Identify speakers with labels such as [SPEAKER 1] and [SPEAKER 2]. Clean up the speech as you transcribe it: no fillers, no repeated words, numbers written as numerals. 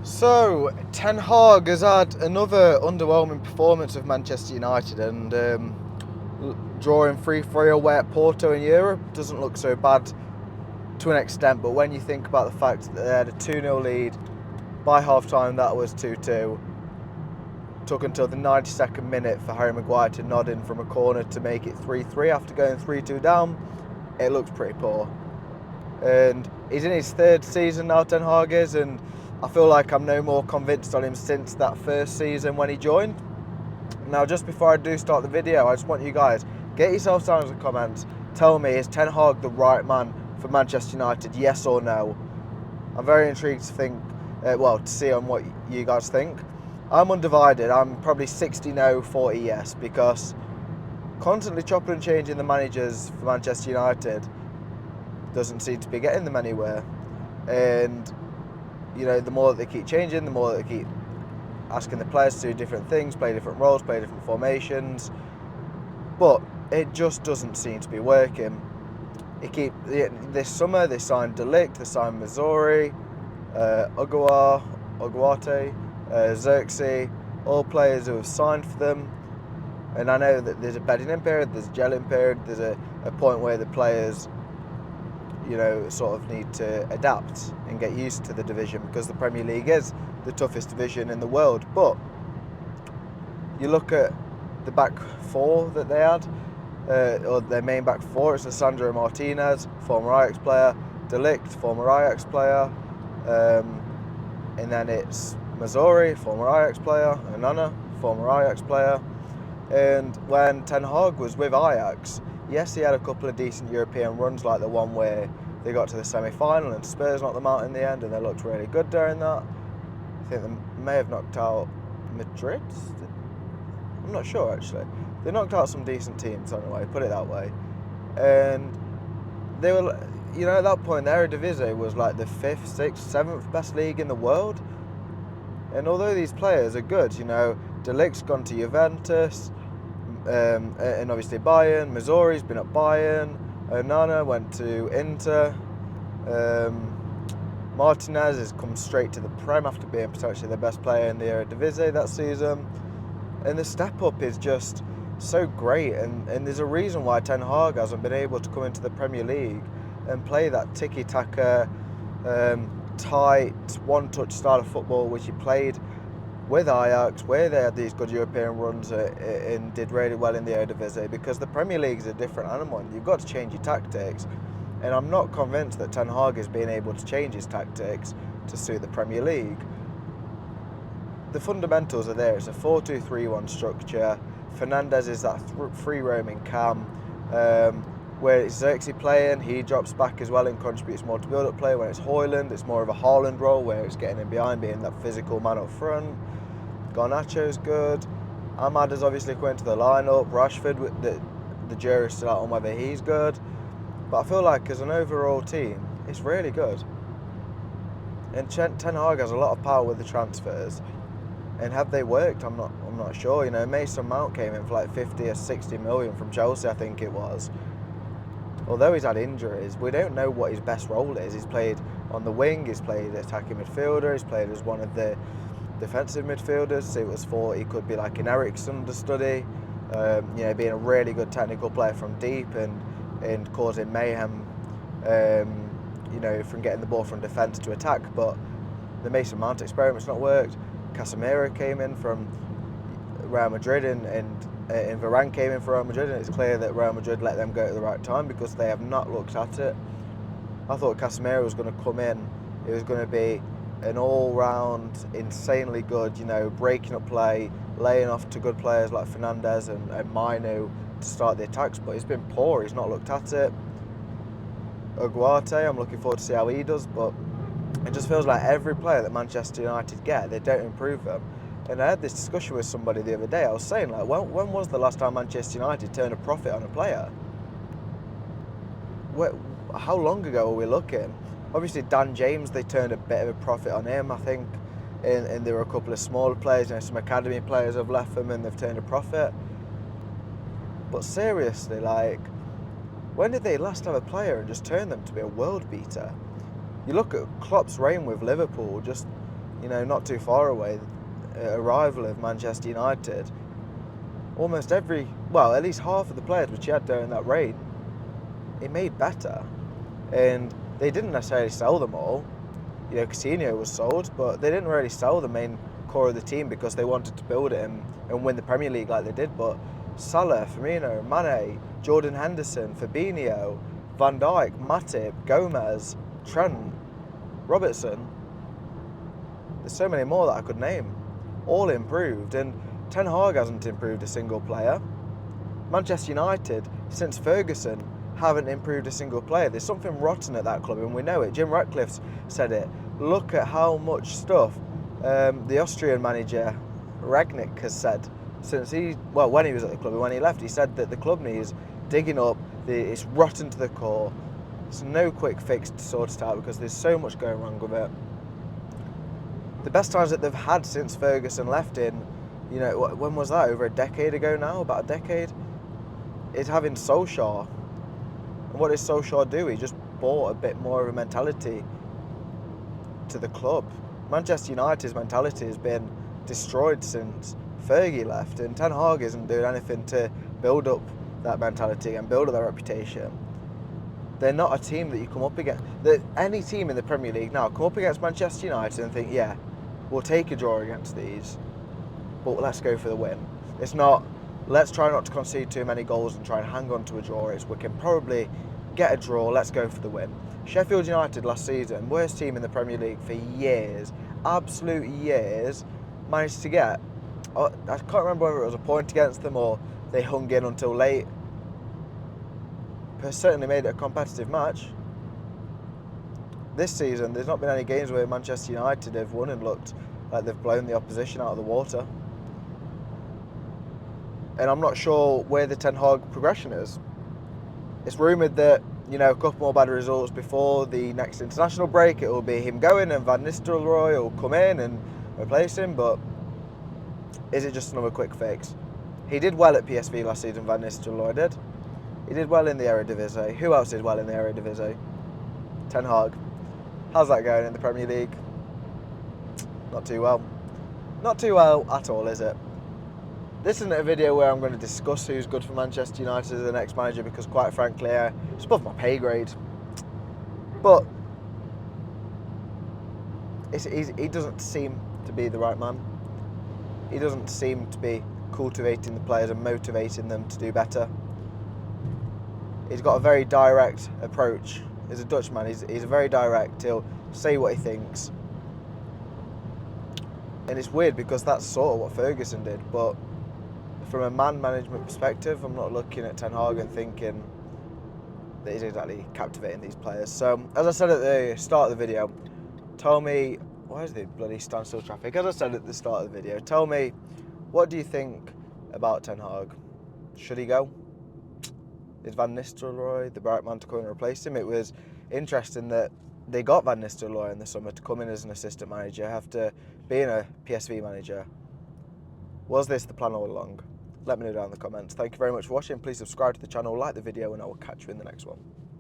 [SPEAKER 1] So, Ten Hag has had another underwhelming performance of Manchester United, and drawing 3-3 away at Porto in Europe doesn't look so bad to an extent, but when you think about the fact that they had a 2-0 lead, by half time that was 2-2, took until the 92nd minute for Harry Maguire to nod in from a corner to make it 3-3 after going 3-2 down, it looks pretty poor. And he's in his third season now, Ten Hag is, and I feel like I'm no more convinced on him since that first season when he joined. Now, just before I do start the video, I just want you guys, get yourselves down in the comments, tell me, is Ten Hag the right man for Manchester United, yes or no? I'm very intrigued to think, to see on what you guys think. I'm undivided, I'm probably 60 no, 40 yes, because constantly chopping and changing the managers for Manchester United doesn't seem to be getting them anywhere. And, you know, the more that they keep changing, the more that they keep asking the players to do different things, play different roles, play different formations. But it just doesn't seem to be working. This summer they signed De Ligt, they signed Missouri, Ugarte, Xerxes, all players who have signed for them. And I know that there's a bedding in period, there's a gelling period, there's a point where the players, you know, sort of need to adapt and get used to the division, because the Premier League is the toughest division in the world. But you look at the back four that they had, or their main back four, it's Sandro Martinez, former Ajax player, De Ligt, former Ajax player, and then it's Missouri, former Ajax player, Onana, former Ajax player. And when Ten Hag was with Ajax, yes, he had a couple of decent European runs, like the one where they got to the semi-final and Spurs knocked them out in the end, and they looked really good during that. I think they may have knocked out Madrid. I'm not sure, actually. They knocked out some decent teams, anyway, put it that way. And they were, you know, at that point, the Eredivisie was like the 5th, 6th, 7th best league in the world. And although these players are good, you know, De Ligt's gone to Juventus, and obviously Bayern. Missouri's been at Bayern. Onana went to Inter. Martinez has come straight to the Prem after being potentially the best player in the Eredivisie that season. And the step up is just so great, and there's a reason why Ten Hag hasn't been able to come into the Premier League and play that tiki-taka, tight, one-touch style of football which he played with Ajax, where they had these good European runs and did really well in the Eredivisie, because the Premier League is a different animal. You've got to change your tactics, and I'm not convinced that Ten Hag is being able to change his tactics to suit the Premier League. The fundamentals are there. It's a 4-2-3-1 structure. Fernandes is that free roaming cam. Where it's Xerxes playing, he drops back as well and contributes more to build-up play. When it's Højlund, it's more of a Haaland role, where it's getting in behind, being that physical man up front. Garnacho's good. Ahmad has obviously come into the lineup. Rashford, the jury's still out on whether he's good. But I feel like as an overall team, it's really good. And Ten Hag has a lot of power with the transfers. And have they worked? I'm not sure. You know, Mason Mount came in for like 50 or 60 million from Chelsea, I think it was. Although he's had injuries, we don't know what his best role is. He's played on the wing, he's played attacking midfielder, he's played as one of the defensive midfielders. So it was thought he could be like an Eriksen understudy, you know, being a really good technical player from deep and causing mayhem, you know, from getting the ball from defence to attack. But the Mason Mount experiment's not worked. Casemiro came in from Real Madrid and Varane came in for Real Madrid, and it's clear that Real Madrid let them go at the right time, because they have not looked at it. I thought Casemiro was going to come in, it was going to be an all-round, insanely good, you know, breaking up play, laying off to good players like Fernandes and Mainu to start the attacks, but he's been poor, he's not looked at it. Ugarte, I'm looking forward to see how he does, but it just feels like every player that Manchester United get, they don't improve them. And I had this discussion with somebody the other day. I was saying, like, when was the last time Manchester United turned a profit on a player? How long ago are we looking? Obviously, Dan James, they turned a bit of a profit on him, I think. And there were a couple of smaller players, you know, some academy players have left them and they've turned a profit. But seriously, like, when did they last have a player and just turn them to be a world beater? You look at Klopp's reign with Liverpool, just not too far away, a rival of Manchester United, almost at least half of the players which he had during that reign, he made better. And they didn't necessarily sell them all. Coutinho was sold, but they didn't really sell the main core of the team because they wanted to build it and win the Premier League like they did. But Salah, Firmino, Mane, Jordan Henderson, Fabinho, Van Dijk, Matip, Gomez, Trent, Robertson, there's so many more that I could name, all improved, and Ten Hag hasn't improved a single player. Manchester United, since Ferguson, haven't improved a single player. There's something rotten at that club, and we know it. Jim Ratcliffe's said it. Look at how much stuff the Austrian manager Rangnick has said since when he was at the club and when he left. He said that the club needs digging up. It's rotten to the core. There's no quick fix to sort it out because there's so much going wrong with it. The best times that they've had since Ferguson left when was that? Over a decade ago now? About a decade? Is having Solskjaer. And what does Solskjaer do? He just brought a bit more of a mentality to the club. Manchester United's mentality has been destroyed since Fergie left, and Ten Hag isn't doing anything to build up that mentality and build up their reputation. They're not a team that you come up against. Any team in the Premier League now come up against Manchester United and think, yeah, we'll take a draw against these, but let's go for the win. It's not, let's try not to concede too many goals and try and hang on to a draw. It's, we can probably get a draw, let's go for the win. Sheffield United last season, worst team in the Premier League for years, absolute years, managed to get, I can't remember whether it was a point against them or they hung in until late. But certainly made it a competitive match. This season, there's not been any games where Manchester United have won and looked like they've blown the opposition out of the water. And I'm not sure where the Ten Hag progression is. It's rumoured that, a couple more bad results before the next international break, it will be him going and Van Nistelrooy will come in and replace him, but is it just another quick fix? He did well at PSV last season, Van Nistelrooy did. He did well in the Eredivisie. Who else did well in the Eredivisie? Ten Hag. How's that going in the Premier League? Not too well. Not too well at all, is it? This isn't a video where I'm going to discuss who's good for Manchester United as the next manager because, quite frankly, it's above my pay grade. But he doesn't seem to be the right man. He doesn't seem to be cultivating the players and motivating them to do better. He's got a very direct approach. He's a Dutchman. He's very direct. He'll say what he thinks. And it's weird because that's sort of what Ferguson did, but from a man management perspective, I'm not looking at Ten Hag and thinking that he's exactly captivating these players. So, as I said at the start of the video, tell me, why is the bloody standstill traffic? As I said at the start of the video, tell me, what do you think about Ten Hag? Should he go? Is Van Nistelrooy the right man to come and replace him? It was interesting that they got Van Nistelrooy in the summer to come in as an assistant manager after being a PSV manager. Was this the plan all along? Let me know down in the comments. Thank you very much for watching. Please subscribe to the channel, like the video, and I will catch you in the next one.